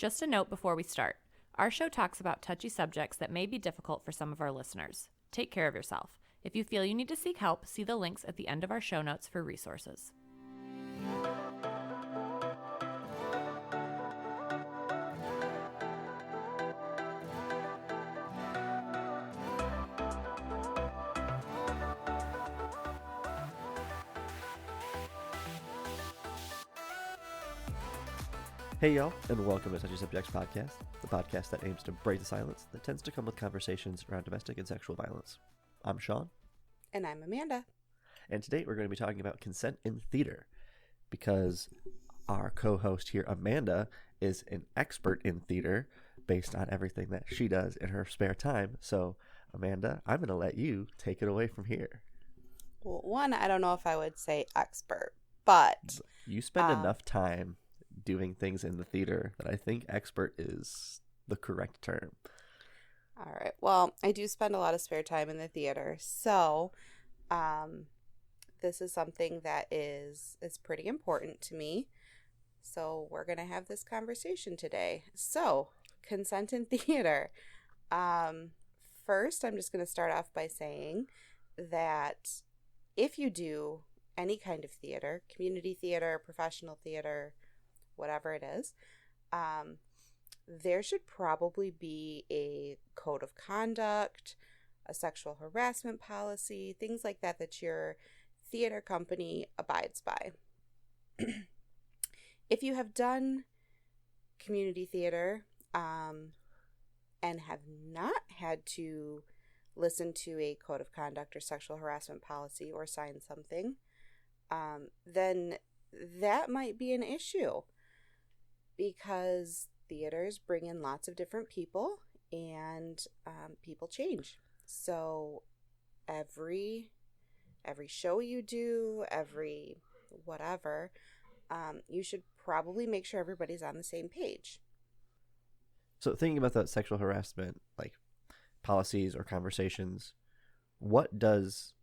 Just a note before we start. Our show talks about touchy subjects that may be difficult for some of our listeners. Take care of yourself. If you feel you need to seek help, see the links at the end of our show notes for resources. Hey y'all, and welcome to Touchy Subjects Podcast, the podcast that aims to break the silence that tends to come with conversations around domestic and sexual violence. I'm Sean. And I'm Amanda. And today we're going to be talking about consent in theater, because our co-host here, Amanda, is an expert in theater based on everything that she does in her spare time. So, Amanda, I'm going to let you take it away from here. Well, one, I don't know if I would say expert, but You spend enough time doing things in the theater that I think expert is the correct term. All right. Well, I do spend a lot of spare time in the theater, so this is something that is pretty important to me. So we're going to have this conversation today. So, consent in theater. First, I'm just going to start off by saying that if you do any kind of theater, community theater, professional theater, whatever it is, there should probably be a code of conduct, a sexual harassment policy, things like that that your theater company abides by. If you have done community theater and have not had to listen to a code of conduct or sexual harassment policy or sign something, then that might be an issue, because theaters bring in lots of different people and people change. So every show you do, every whatever, you should probably make sure everybody's on the same page. So thinking about that sexual harassment, like policies or conversations, what does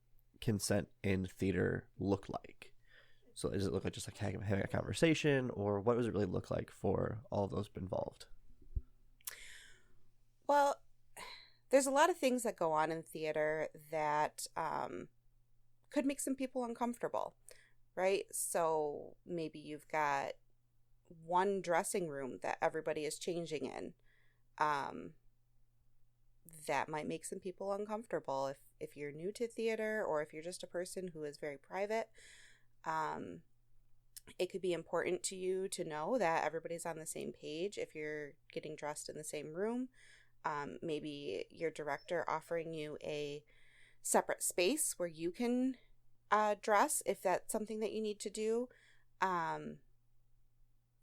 consent in theater look like? So does it look like just like having a conversation, or what does it really look like for all of those involved? Well, there's a lot of things that go on in theater that could make some people uncomfortable, right? So maybe you've got one dressing room that everybody is changing in. That might make some people uncomfortable if you're new to theater, or if you're just a person who is very private. It could be important to you to know that everybody's on the same page if you're getting dressed in the same room. Maybe your director offering you a separate space where you can dress if that's something that you need to do. And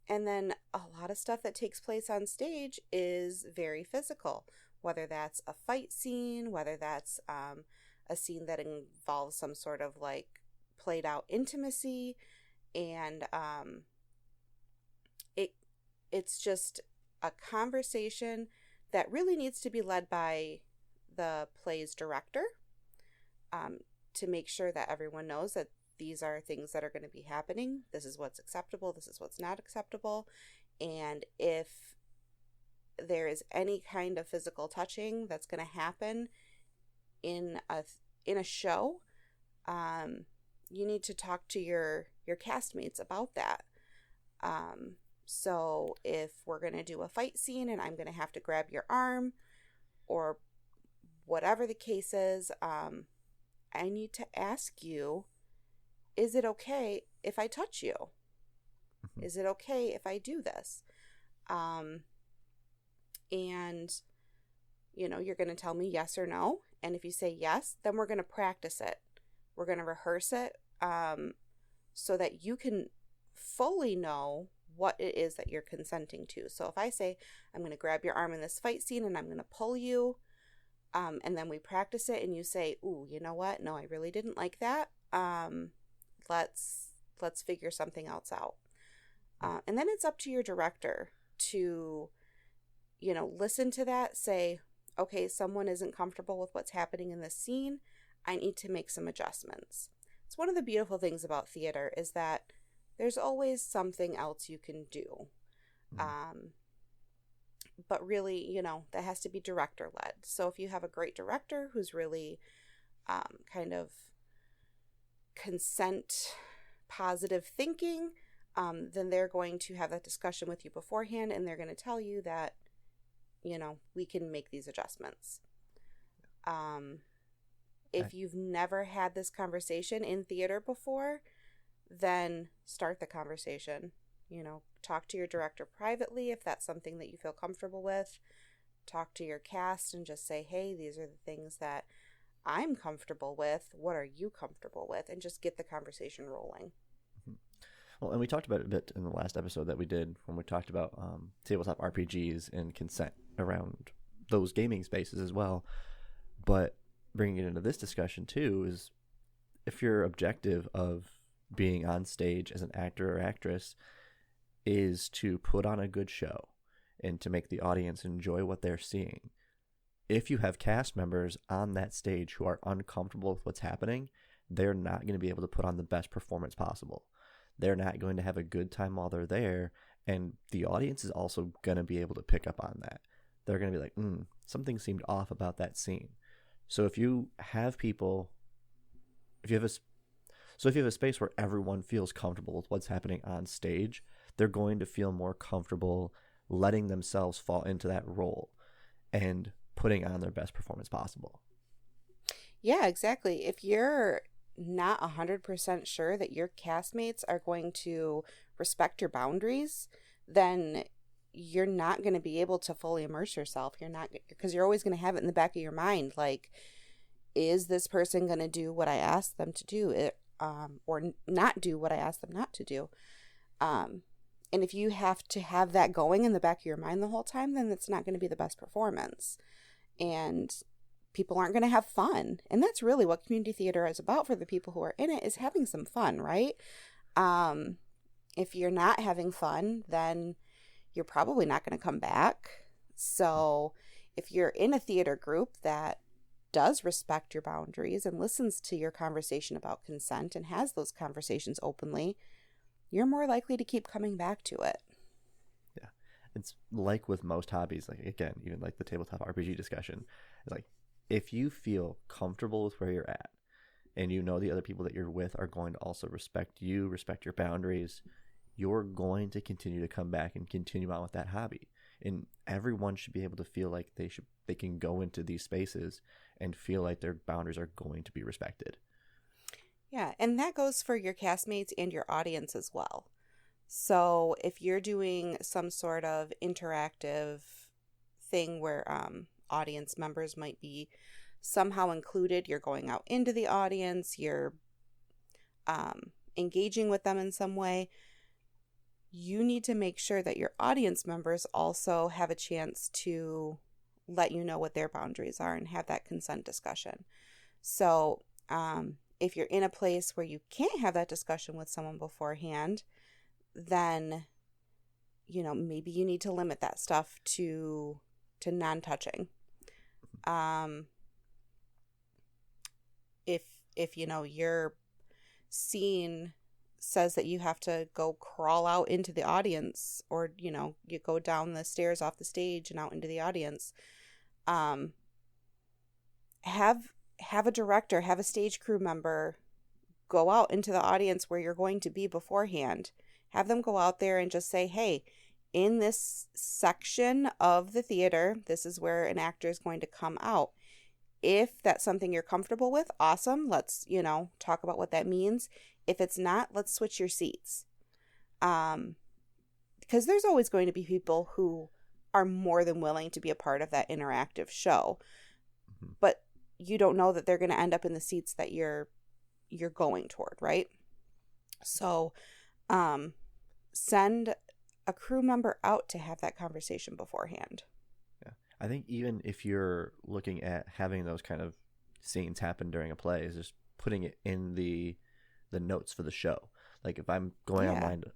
then a lot of stuff that takes place on stage is very physical, whether that's a fight scene, whether that's a scene that involves some sort of like played out intimacy, and it's just a conversation that really needs to be led by the play's director, to make sure that everyone knows that these are things that are going to be happening. This is what's acceptable. This is what's not acceptable. And if there is any kind of physical touching that's going to happen in a show, you need to talk to your castmates about that. So if we're going to do a fight scene and I'm going to have to grab your arm, or whatever the case is, I need to ask you, is it okay if I touch you? Mm-hmm. Is it okay if I do this? And, you're going to tell me yes or no. And if you say yes, then we're going to practice it. We're going to rehearse it, so that you can fully know what it is that you're consenting to. So if I say, I'm going to grab your arm in this fight scene and I'm going to pull you, and then we practice it and you say, ooh, you know what? No, I really didn't like that. Let's figure something else out. And then it's up to your director to, listen to that, say, okay, someone isn't comfortable with what's happening in this scene. I need to make some adjustments. It's one of the beautiful things about theater is that there's always something else you can do. but really, that has to be director led. So if you have a great director who's really kind of consent positive thinking, then they're going to have that discussion with you beforehand, and they're going to tell you that, we can make these adjustments. If you've never had this conversation in theater before, then start the conversation. Talk to your director privately if that's something that you feel comfortable with. Talk to your cast and just say, hey, these are the things that I'm comfortable with. What are you comfortable with? And just get the conversation rolling. Well, and we talked about it a bit in the last episode that we did when we talked about tabletop RPGs and consent around those gaming spaces as well. But bringing it into this discussion too is, if your objective of being on stage as an actor or actress is to put on a good show and to make the audience enjoy what they're seeing, if you have cast members on that stage who are uncomfortable with what's happening, they're not going to be able to put on the best performance possible. They're not going to have a good time while they're there, and the audience is also going to be able to pick up on that. They're going to be like, something seemed off about that scene. So if you have people, if you have a space where everyone feels comfortable with what's happening on stage, they're going to feel more comfortable letting themselves fall into that role and putting on their best performance possible. Yeah, exactly. If you're not 100% sure that your castmates are going to respect your boundaries, then you're not going to be able to fully immerse yourself. Because you're always going to have it in the back of your mind, like, is this person going to do what I asked them to do, or not do what I asked them not to do? And if you have to have that going in the back of your mind the whole time, then it's not going to be the best performance. And people aren't going to have fun. And that's really what community theater is about for the people who are in it, is having some fun, right? If you're not having fun, then you're probably not going to come back. So if you're in a theater group that does respect your boundaries and listens to your conversation about consent and has those conversations openly, you're more likely to keep coming back to it. Yeah. It's like with most hobbies, like, again, even like the tabletop RPG discussion, it's like, if you feel comfortable with where you're at, and you know the other people that you're with are going to also respect you, respect your boundaries, you're going to continue to come back and continue on with that hobby. And everyone should be able to feel like they can go into these spaces and feel like their boundaries are going to be respected. Yeah, and that goes for your castmates and your audience as well. So if you're doing some sort of interactive thing where audience members might be somehow included, you're going out into the audience, you're engaging with them in some way, you need to make sure that your audience members also have a chance to let you know what their boundaries are and have that consent discussion. So if you're in a place where you can't have that discussion with someone beforehand, then maybe you need to limit that stuff to non-touching. If your scene says that you have to go crawl out into the audience, or you go down the stairs off the stage and out into the audience, have a director, have a stage crew member go out into the audience where you're going to be beforehand. Have them go out there and just say, hey, in this section of the theater, this is where an actor is going to come out. If that's something you're comfortable with, awesome. Let's, talk about what that means. If it's not, let's switch your seats. Because there's always going to be people who are more than willing to be a part of that interactive show. Mm-hmm. But you don't know that they're going to end up in the seats that you're going toward, right? So send a crew member out to have that conversation beforehand. Yeah. I think even if you're looking at having those kind of scenes happen during a play, is just putting it in the notes for the show. Like if I'm going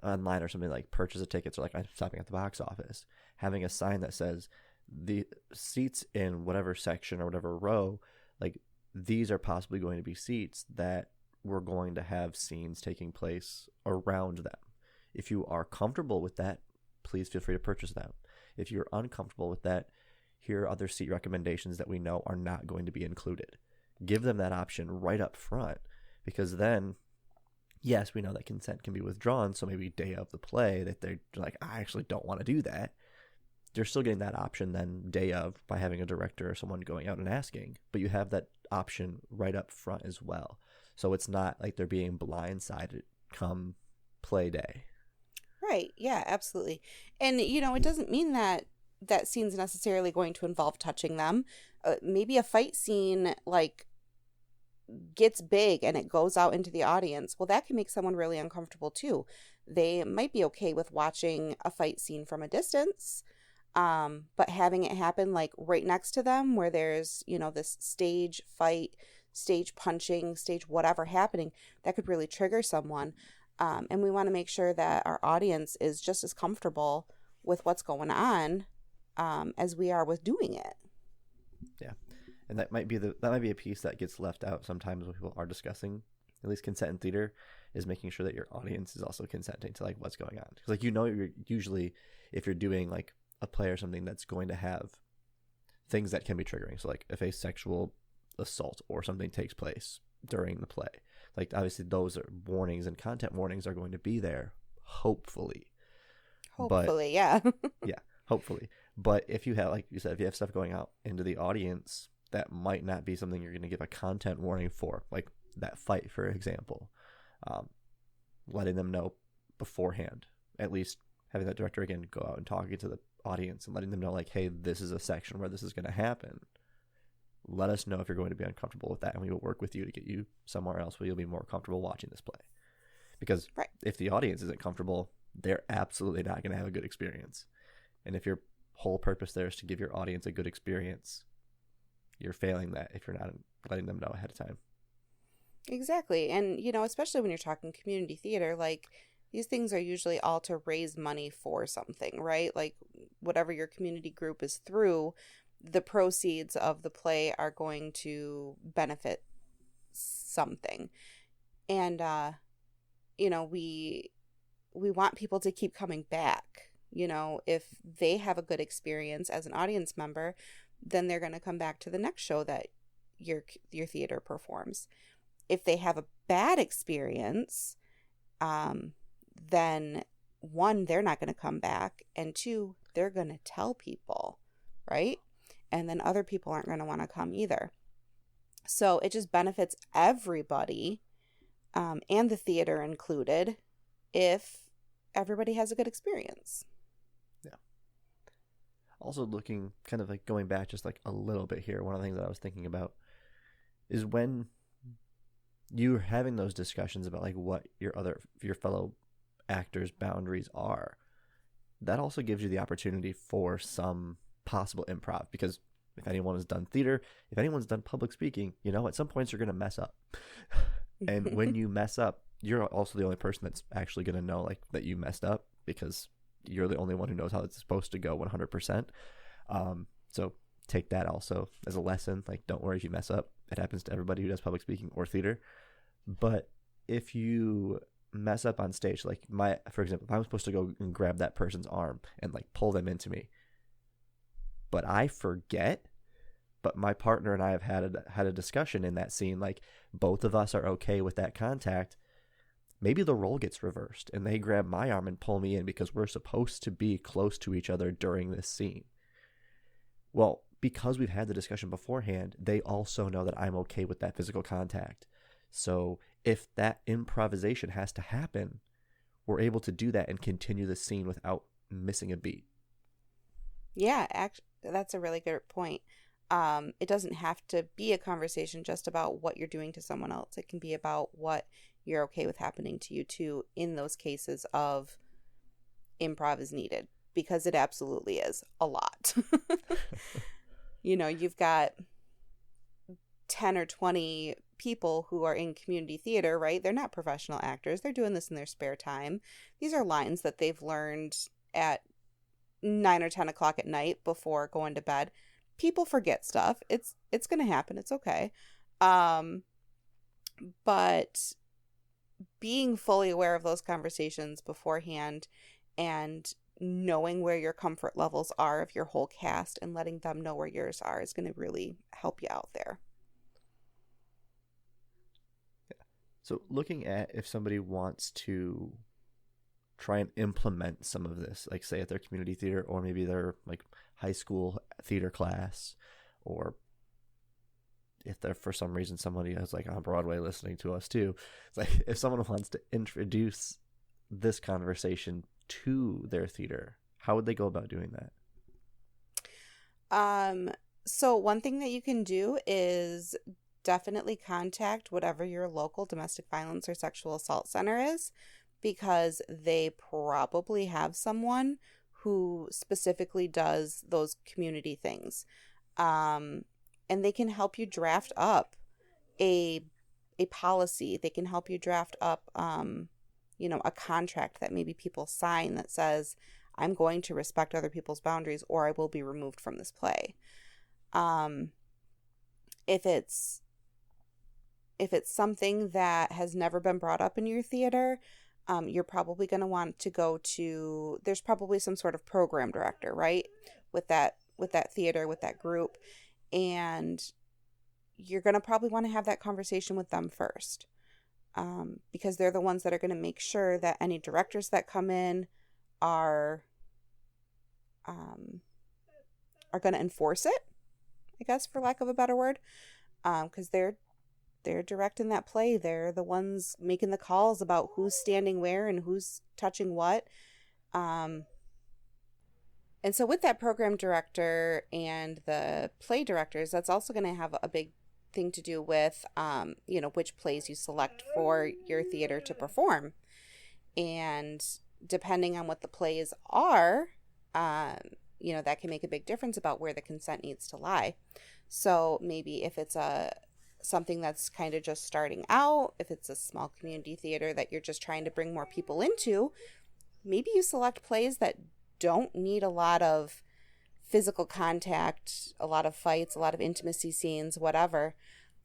online or something, like purchase a ticket, or like I'm stopping at the box office, having a sign that says the seats in whatever section or whatever row, like these are possibly going to be seats that we're going to have scenes taking place around them. If you are comfortable with that, please feel free to purchase them. If you're uncomfortable with that, here are other seat recommendations that we know are not going to be included. Give them that option right up front, because then, yes, we know that consent can be withdrawn. So maybe day of the play that they're like, I actually don't want to do that. You're still getting that option then day of by having a director or someone going out and asking, but you have that option right up front as well. So it's not like they're being blindsided come play day. Right. Yeah, absolutely. And, it doesn't mean that that scene's necessarily going to involve touching them. Maybe a fight scene, like, gets big and it goes out into the audience. Well, that can make someone really uncomfortable too. They might be okay with watching a fight scene from a distance, but having it happen like right next to them where there's, this stage fight, stage punching, stage whatever happening, that could really trigger someone. And we want to make sure that our audience is just as comfortable with what's going on as we are with doing it. Yeah. And that might be a piece that gets left out sometimes when people are discussing, at least consent in theater, is making sure that your audience is also consenting to like what's going on. Because like you're usually, if you're doing like a play or something that's going to have things that can be triggering. So like if a sexual assault or something takes place during the play, like obviously those are warnings and content warnings are going to be there, hopefully. Yeah. Yeah, hopefully. But if you have, like you said, if you have stuff going out into the audience, that might not be something you're going to give a content warning for, like that fight, for example. Letting them know beforehand, at least having that director again go out and talking to the audience and letting them know like, hey, this is a section where this is going to happen. Let us know if you're going to be uncomfortable with that, and we will work with you to get you somewhere else where you'll be more comfortable watching this play. Because if the audience isn't comfortable, they're absolutely not going to have a good experience. And if your whole purpose there is to give your audience a good experience, you're failing that if you're not letting them know ahead of time. Exactly. And, especially when you're talking community theater, like these things are usually all to raise money for something, right? Like whatever your community group is through, the proceeds of the play are going to benefit something. And, we want people to keep coming back. If they have a good experience as an audience member, then they're going to come back to the next show that your theater performs. If they have a bad experience, then one, they're not going to come back, and two, they're going to tell people, right? And then other people aren't going to want to come either. So it just benefits everybody, and the theater included, if everybody has a good experience. Yeah. Also looking, kind of like going back just like a little bit here, one of the things that I was thinking about is when you're having those discussions about like what your fellow actors' boundaries are, that also gives you the opportunity for some possible improv. Because if anyone has done theater, if anyone's done public speaking, at some points you're going to mess up. And when you mess up, you're also the only person that's actually going to know like that you messed up, because you're the only one who knows how it's supposed to go 100%. So take that also as a lesson. Like, don't worry if you mess up. It happens to everybody who does public speaking or theater. But if you mess up on stage, like for example, if I'm supposed to go and grab that person's arm and like pull them into me, but I forget, but my partner and I have had a discussion in that scene, like both of us are okay with that contact, maybe the role gets reversed and they grab my arm and pull me in because we're supposed to be close to each other during this scene. Well, because we've had the discussion beforehand, they also know that I'm okay with that physical contact. So if that improvisation has to happen, we're able to do that and continue the scene without missing a beat. Yeah, actually, that's a really good point. It doesn't have to be a conversation just about what you're doing to someone else. It can be about what you're okay with happening to you too in those cases of improv is needed, because it absolutely is a lot. You've got 10 or 20 people who are in community theater, right? They're not professional actors. They're doing this in their spare time. These are lines that they've learned at 9 or 10 o'clock at night before going to bed. People forget stuff. It's going to happen. It's okay. But being fully aware of those conversations beforehand and knowing where your comfort levels are of your whole cast and letting them know where yours are is going to really help you out there. Yeah. So looking at if somebody wants to try and implement some of this, like say at their community theater or maybe their like high school theater class, or if they're for some reason somebody is like on Broadway listening to us too, it's like if someone wants to introduce this conversation to their theater, how would they go about doing that? So one thing that you can do is definitely contact whatever your local domestic violence or sexual assault center is, because they probably have someone who specifically does those community things. And they can help you draft up a policy. They can help you draft up, a contract that maybe people sign that says, I'm going to respect other people's boundaries or I will be removed from this play. If it's something that has never been brought up in your theater, you're probably going to want to go to, there's probably some sort of program director, right? With that theater, with that group. And you're going to probably want to have that conversation with them first. Because they're the ones that are going to make sure that any directors that come in are going to enforce it, I guess, for lack of a better word. Because they're directing that play. They're the ones making the calls about who's standing where and who's touching what. And so with that program director and the play directors, that's also going to have a big thing to do with, which plays you select for your theater to perform. And depending on what the plays are, that can make a big difference about where the consent needs to lie. So maybe if it's something that's kind of just starting out, if it's a small community theater that you're just trying to bring more people into, maybe you select plays that don't need a lot of physical contact, a lot of fights, a lot of intimacy scenes, whatever,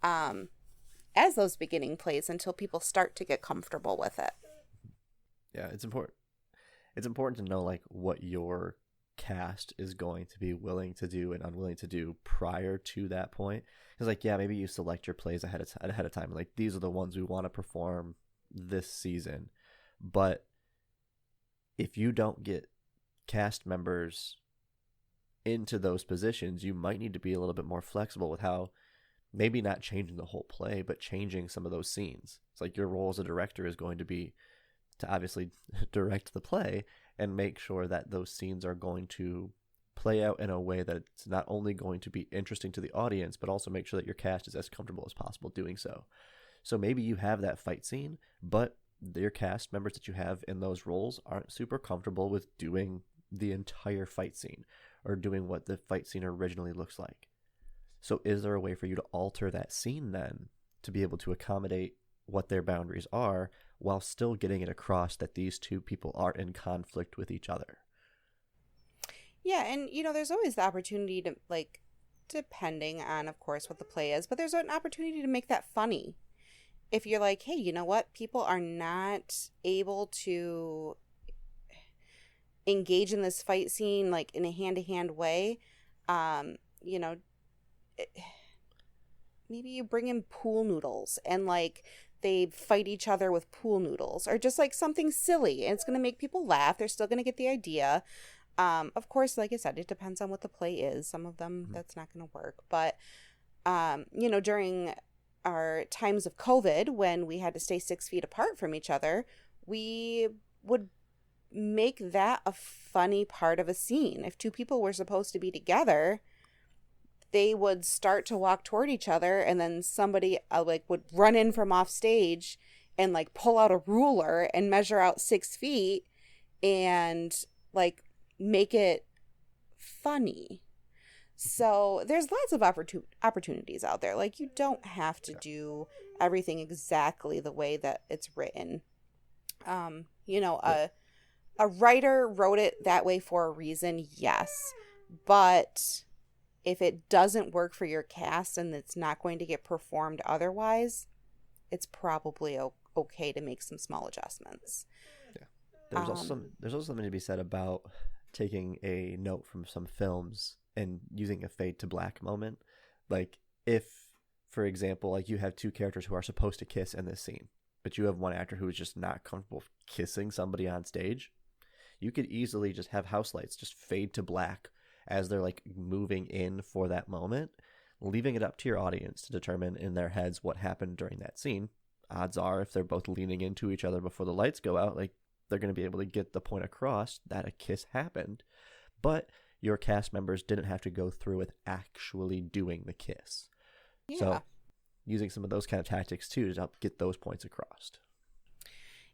as those beginning plays until people start to get comfortable with it. Yeah, it's important. It's important to know like what your cast is going to be willing to do and unwilling to do prior to that point. Because like, yeah, maybe you select your plays ahead of time. Like, these are the ones we want to perform this season. But if you don't get cast members into those positions, you might need to be a little bit more flexible with how, maybe not changing the whole play, but changing some of those scenes. It's like your role as a director is going to be to obviously direct the play and make sure that those scenes are going to play out in a way that it's not only going to be interesting to the audience, but also make sure that your cast is as comfortable as possible doing so. So maybe you have that fight scene, but your cast members that you have in those roles aren't super comfortable with doing the entire fight scene or doing what the fight scene originally looks like. So is there a way for you to alter that scene then to be able to accommodate what their boundaries are while still getting it across that these two people are in conflict with each other? Yeah, and there's always the opportunity to, like, depending on, of course, what the play is, but there's an opportunity to make that funny. If you're like, hey, you know what? People are not able to engage in this fight scene, like, in a hand-to-hand way. Maybe you bring in pool noodles and, like, they fight each other with pool noodles, or just, like, something silly, and it's going to make people laugh. They're still going to get the idea. Of course, like I said, it depends on what the play is. Some of them, that's not going to work. But, during our times of COVID, when we had to stay 6 feet apart from each other, we would make that a funny part of a scene. If two people were supposed to be together, they would start to walk toward each other, and then somebody would run in from off stage and like pull out a ruler and measure out 6 feet and like make it funny. So there's lots of opportunities out there. Like, you don't have to do everything exactly the way that it's written. A writer wrote it that way for a reason, yes. But if it doesn't work for your cast and it's not going to get performed otherwise, it's probably okay to make some small adjustments. Yeah. There's also something to be said about taking a note from some films and using a fade to black moment. Like if, for example, like you have two characters who are supposed to kiss in this scene, but you have one actor who is just not comfortable kissing somebody on stage, you could easily just have house lights just fade to black as they're like moving in for that moment, leaving it up to your audience to determine in their heads what happened during that scene. Odds are, if they're both leaning into each other before the lights go out, like they're going to be able to get the point across that a kiss happened. But your cast members didn't have to go through with actually doing the kiss. Yeah. So using some of those kind of tactics too to help get those points across.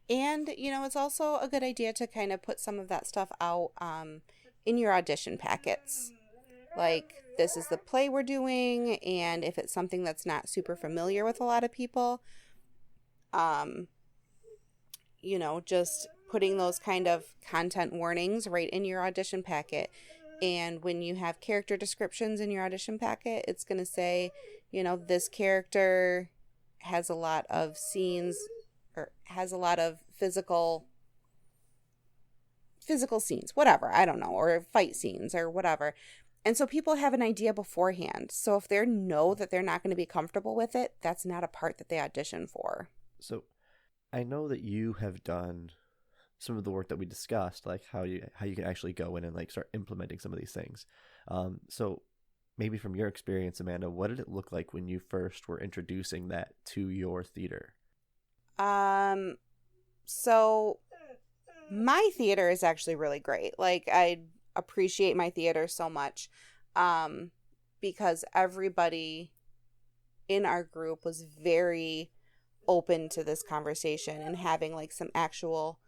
And, you know, it's also a good idea to kind of put some of that stuff out in your audition packets. Like, this is the play we're doing, and if it's something that's not super familiar with a lot of people, you know, just putting those kind of content warnings right in your audition packet. And when you have character descriptions in your audition packet, it's going to say, you know, this character has a lot of scenes or has a lot of physical scenes, whatever, I don't know, or fight scenes or whatever. And so people have an idea beforehand. So if they know that they're not going to be comfortable with it, that's not a part that they audition for. So I know that you have done some of the work that we discussed, like how you can actually go in and like start implementing some of these things. So maybe from your experience, Amanda, what did it look like when you first were introducing that to your theater? So my theater is actually really great. Like, I appreciate my theater so much, because everybody in our group was very open to this conversation and having like some actual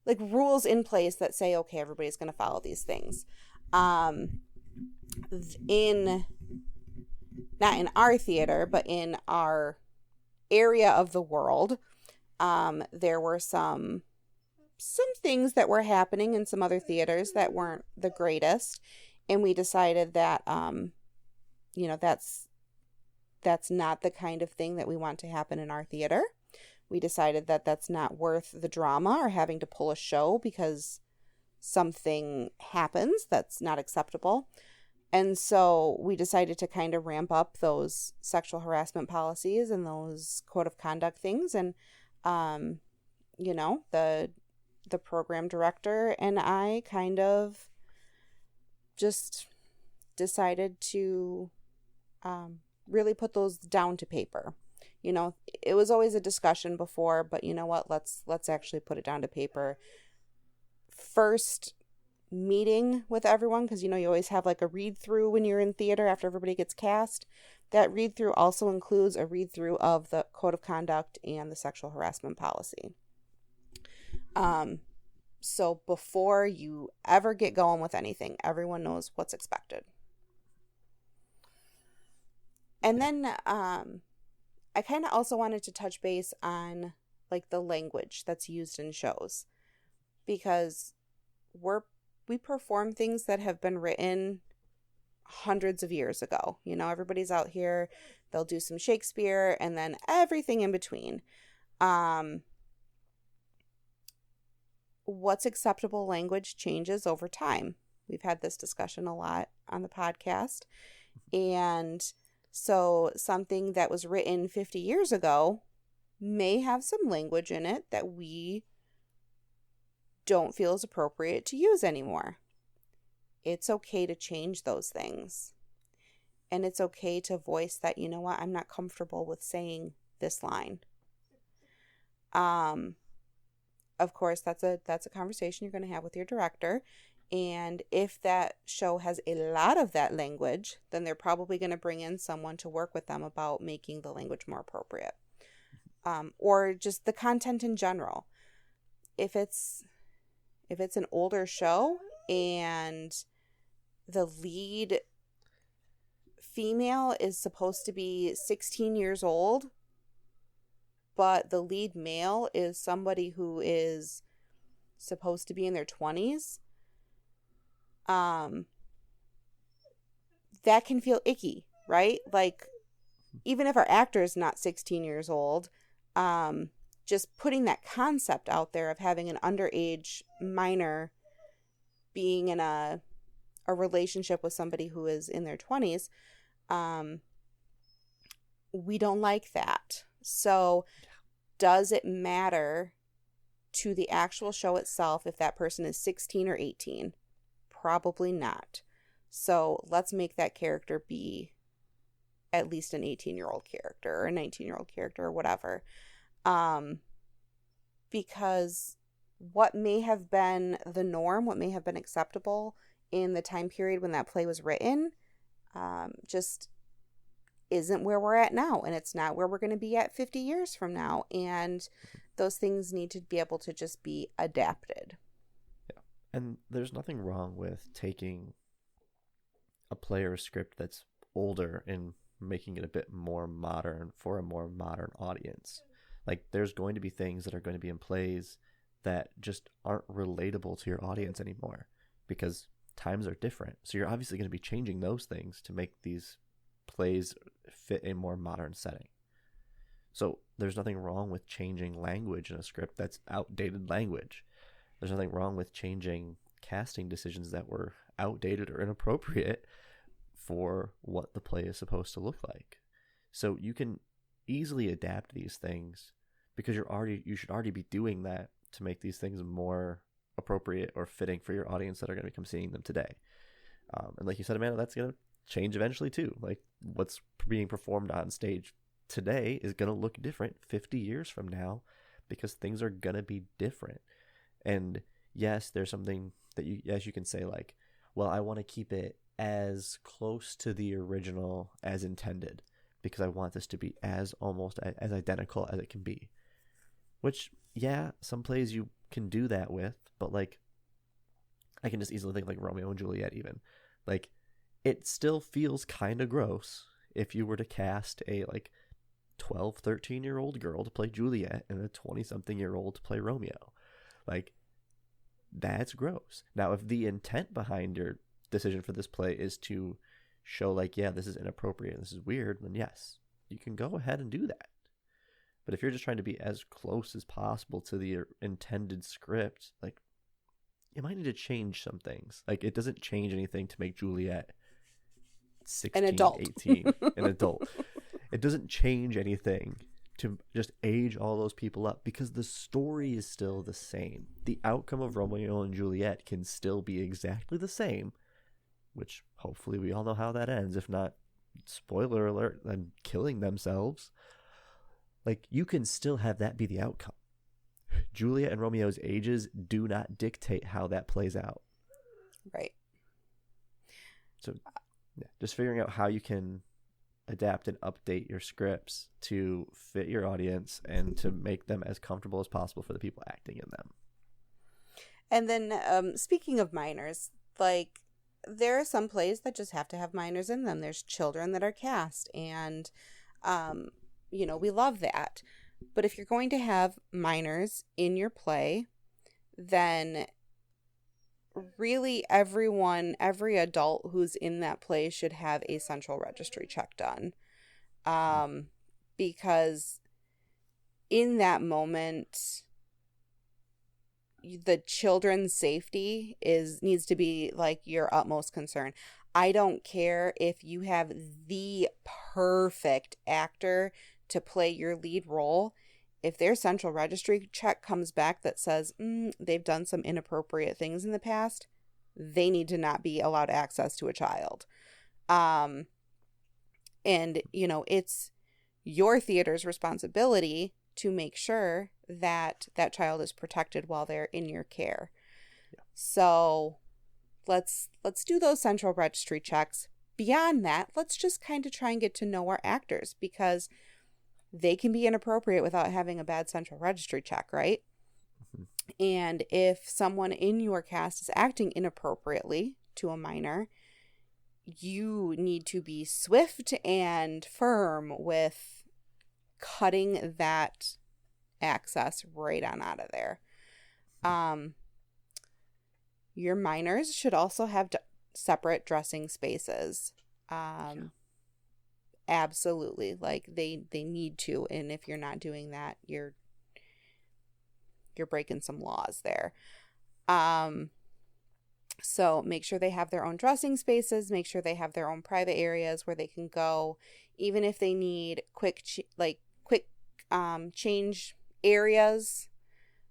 like rules in place that say, okay, everybody's going to follow these things. Not in our theater, but in our area of the world, there were some things that were happening in some other theaters that weren't the greatest, and we decided that you know, that's not the kind of thing that we want to happen in our theater. We decided that that's not worth the drama or having to pull a show because something happens that's not acceptable. And so we decided to kind of ramp up those sexual harassment policies and those code of conduct things. And, you know, the program director and I kind of just decided to really put those down to paper. You know, it was always a discussion before, but you know what? Let's actually put it down to paper. First meeting with everyone, because you know you always have like a read through when you're in theater after everybody gets cast. That read through also includes a read through of the code of conduct and the sexual harassment policy. So before you ever get going with anything, everyone knows what's expected. And then I kind of also wanted to touch base on like the language that's used in shows, because we perform things that have been written hundreds of years ago. You know, everybody's out here, they'll do some Shakespeare and then everything in between. What's acceptable language changes over time. We've had this discussion a lot on the podcast. And so something that was written 50 years ago may have some language in it that we don't feel is appropriate to use anymore. It's okay to change those things. And it's okay to voice that, you know what, I'm not comfortable with saying this line. Of course, that's a conversation you're going to have with your director. And if that show has a lot of that language, then they're probably going to bring in someone to work with them about making the language more appropriate. Or just the content in general. If it's an older show and the lead female is supposed to be 16 years old, but the lead male is somebody who is supposed to be in their 20s, that can feel icky, right? Like, even if our actor is not 16 years old, just putting that concept out there of having an underage minor being in a relationship with somebody who is in their 20s, we don't like that. So does it matter to the actual show itself if that person is 16 or 18? Probably not. So let's make that character be at least an 18-year-old character or a 19-year-old character or whatever. Because what may have been the norm, what may have been acceptable in the time period when that play was written, just isn't where we're at now. And it's not where we're going to be at 50 years from now. And those things need to be able to just be adapted. Yeah. And there's nothing wrong with taking a play or a script that's older and making it a bit more modern for a more modern audience. Like, there's going to be things that are going to be in plays that just aren't relatable to your audience anymore because times are different. So you're obviously going to be changing those things to make these plays fit a more modern setting. So there's nothing wrong with changing language in a script that's outdated language. There's nothing wrong with changing casting decisions that were outdated or inappropriate for what the play is supposed to look like. So you can easily adapt these things because you should already be doing that to make these things more appropriate or fitting for your audience that are going to come seeing them today. And like you said, Amanda, that's going to change eventually too. Like, what's being performed on stage today is going to look different 50 years from now because things are going to be different. And yes, there's something that you can say like, well, I want to keep it as close to the original as intended because I want this to be almost as identical as it can be. Which, yeah, some plays you can do that with, but like, I can just easily think like Romeo and Juliet even. Like, it still feels kind of gross if you were to cast a like 12, 13-year-old girl to play Juliet and a 20-something-year-old to play Romeo. Like, that's gross. Now, if the intent behind your decision for this play is to show like, yeah, this is inappropriate, this is weird, then yes, you can go ahead and do that. But if you're just trying to be as close as possible to the intended script, like, you might need to change some things. Like, it doesn't change anything to make Juliet 16, an adult. 18, an adult. It doesn't change anything to just age all those people up because the story is still the same. The outcome of Romeo and Juliet can still be exactly the same, which hopefully we all know how that ends. If not, spoiler alert, them killing themselves. Like, you can still have that be the outcome. Juliet and Romeo's ages do not dictate how that plays out. Right. So, yeah, just figuring out how you can adapt and update your scripts to fit your audience and to make them as comfortable as possible for the people acting in them. And then, speaking of minors, like, there are some plays that just have to have minors in them. There's children that are cast, and, we love that. But if you're going to have minors in your play, then really every adult who's in that play should have a central registry check done. Because in that moment, the children's safety needs to be like your utmost concern. I don't care if you have the perfect actor to play your lead role. If their central registry check comes back that says they've done some inappropriate things in the past, they need to not be allowed access to a child. And, it's your theater's responsibility to make sure that that child is protected while they're in your care. Yeah. So let's do those central registry checks. Beyond that, let's just kind of try and get to know our actors, because they can be inappropriate without having a bad central registry check, right? Mm-hmm. And if someone in your cast is acting inappropriately to a minor, you need to be swift and firm with cutting that access right on out of there. Your minors should also have separate dressing spaces. Absolutely. Like, they need to, and if you're not doing that, you're breaking some laws there. So make sure they have their own dressing spaces, make sure they have their own private areas where they can go, even if they need quick change areas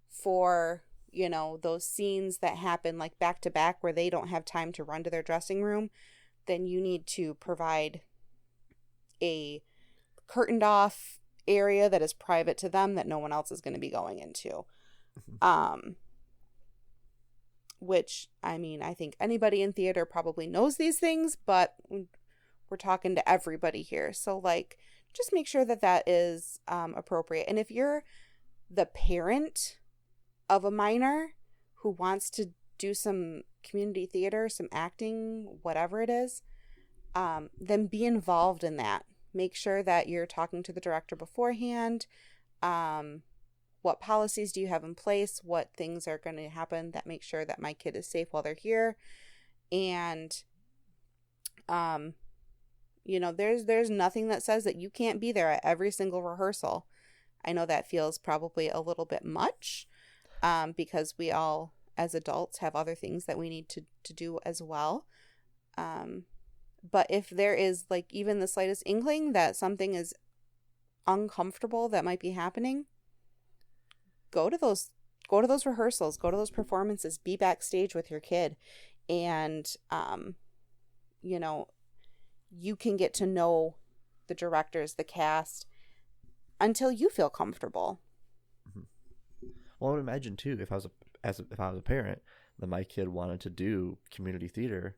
for, those scenes that happen like back to back where they don't have time to run to their dressing room, then you need to provide a curtained off area that is private to them that no one else is going to be going into. Which, I mean, I think anybody in theater probably knows these things, but we're talking to everybody here. So, like, just make sure that that is appropriate. And if you're the parent of a minor who wants to do some community theater, some acting, whatever it is, then be involved in that. Make sure that you're talking to the director beforehand. What policies do you have in place? What things are going to happen that make sure that my kid is safe while they're here? And, there's nothing that says that you can't be there at every single rehearsal. I know that feels probably a little bit much, because we all, as adults, have other things that we need to do as well. But if there is like even the slightest inkling that something is uncomfortable that might be happening, go to those rehearsals, go to those performances, be backstage with your kid, and you can get to know the directors, the cast, until you feel comfortable. Well, I would imagine too, if I was a parent, that my kid wanted to do community theater,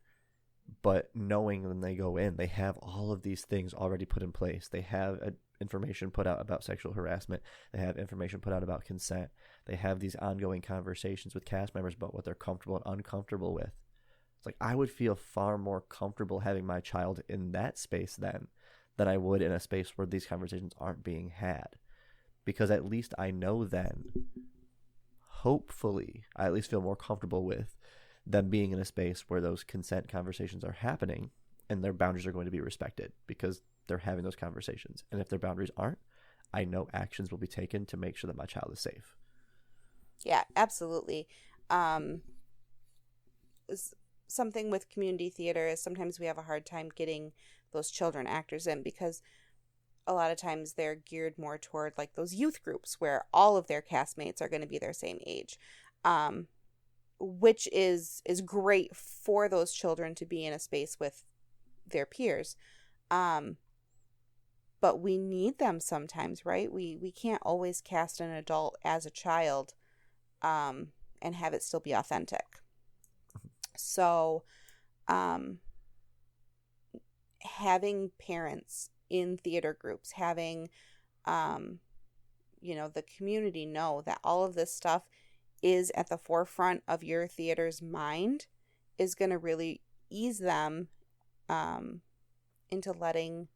but knowing when they go in, they have all of these things already put in place. They have information put out about sexual harassment. They have information put out about consent. They have these ongoing conversations with cast members about what they're comfortable and uncomfortable with. It's like, I would feel far more comfortable having my child in that space then than I would in a space where these conversations aren't being had. Because at least I know then, hopefully, I at least feel more comfortable with them being in a space where those consent conversations are happening and their boundaries are going to be respected because they're having those conversations. And if their boundaries aren't, I know actions will be taken to make sure that my child is safe. Yeah, absolutely. Something with community theater is sometimes we have a hard time getting those children actors in because a lot of times they're geared more toward like those youth groups where all of their castmates are going to be their same age, which is great for those children to be in a space with their peers. But we need them sometimes, right? We can't always cast an adult as a child and have it still be authentic. So having parents in theater groups, having the community know that all of this stuff is at the forefront of your theater's mind is going to really ease them into letting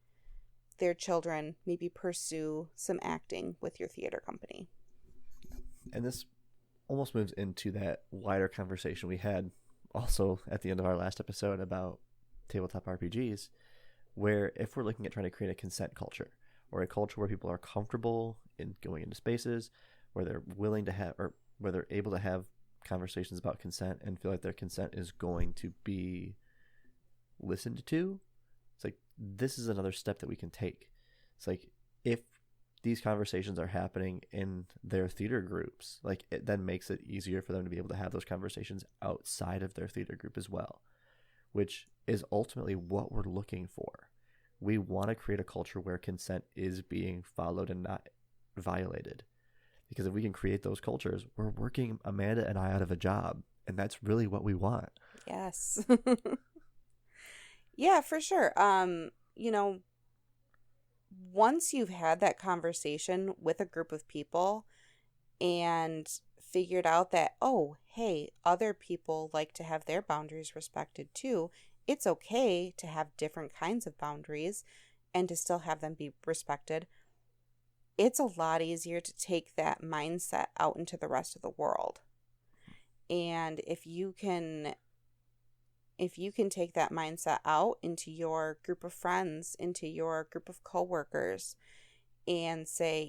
their children maybe pursue some acting with your theater company. And this almost moves into that wider conversation we had also at the end of our last episode about tabletop RPGs, where if we're looking at trying to create a consent culture or a culture where people are comfortable in going into spaces where they're willing to have, or where they're able to have conversations about consent and feel like their consent is going to be listened to, it's like, this is another step that we can take. It's like, if these conversations are happening in their theater groups, like, it then makes it easier for them to be able to have those conversations outside of their theater group as well, which is ultimately what we're looking for. We want to create a culture where consent is being followed and not violated. Because if we can create those cultures, we're working Amanda and I out of a job. And that's really what we want. Yes. Yeah, for sure. Once you've had that conversation with a group of people and figured out that, oh, hey, other people like to have their boundaries respected too, it's okay to have different kinds of boundaries and to still have them be respected. It's a lot easier to take that mindset out into the rest of the world. And if you can take that mindset out into your group of friends, into your group of coworkers, and say,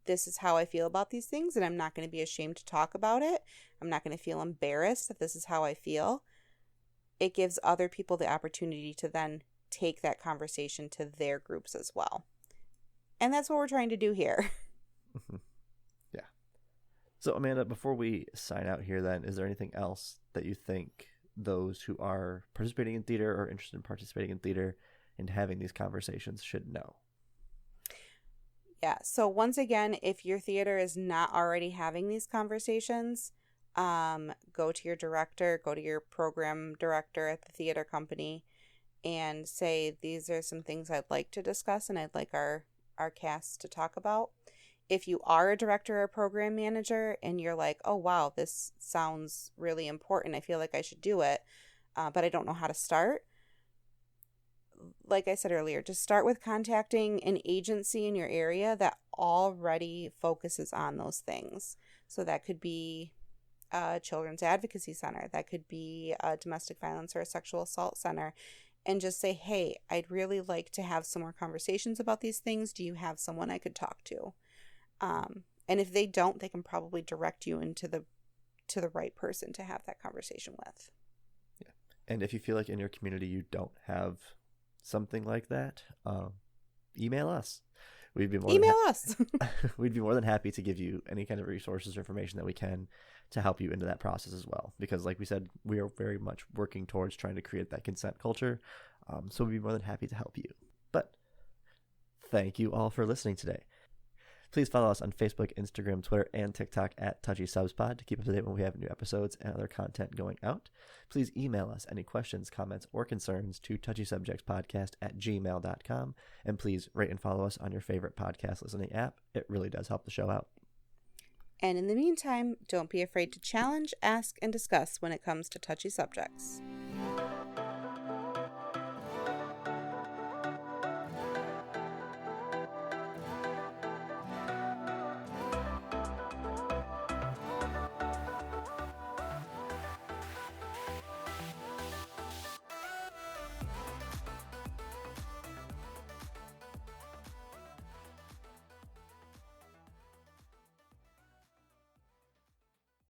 this is how I feel about these things, and I'm not going to be ashamed to talk about it. I'm not going to feel embarrassed that this is how I feel. It gives other people the opportunity to then take that conversation to their groups as well. And that's what we're trying to do here. Yeah. So, Amanda, before we sign out here then, is there anything else that you think those who are participating in theater or interested in participating in theater and having these conversations should know? Yeah. So once again, if your theater is not already having these conversations, go to your director, go to your program director at the theater company and say, these are some things I'd like to discuss and I'd like our cast to talk about. If you are a director or program manager and you're like, oh, wow, this sounds really important, I feel like I should do it, but I don't know how to start. Like I said earlier, just start with contacting an agency in your area that already focuses on those things. So that could be a children's advocacy center, that could be a domestic violence or a sexual assault center, and just say, hey, I'd really like to have some more conversations about these things. Do you have someone I could talk to? And if they don't, they can probably direct you into the right person to have that conversation with. Yeah. And if you feel like in your community you don't have something like that, email us. We'd be more we'd be more than happy to give you any kind of resources or information that we can to help you into that process as well. Because like we said, we are very much working towards trying to create that consent culture. So we'd be more than happy to help you. But thank you all for listening today. Please follow us on Facebook, Instagram, Twitter, and TikTok at TouchySubsPod to keep up to date when we have new episodes and other content going out. Please email us any questions, comments, or concerns to touchysubjectspodcast@gmail.com. And please rate and follow us on your favorite podcast listening app. It really does help the show out. And in the meantime, don't be afraid to challenge, ask, and discuss when it comes to touchy subjects.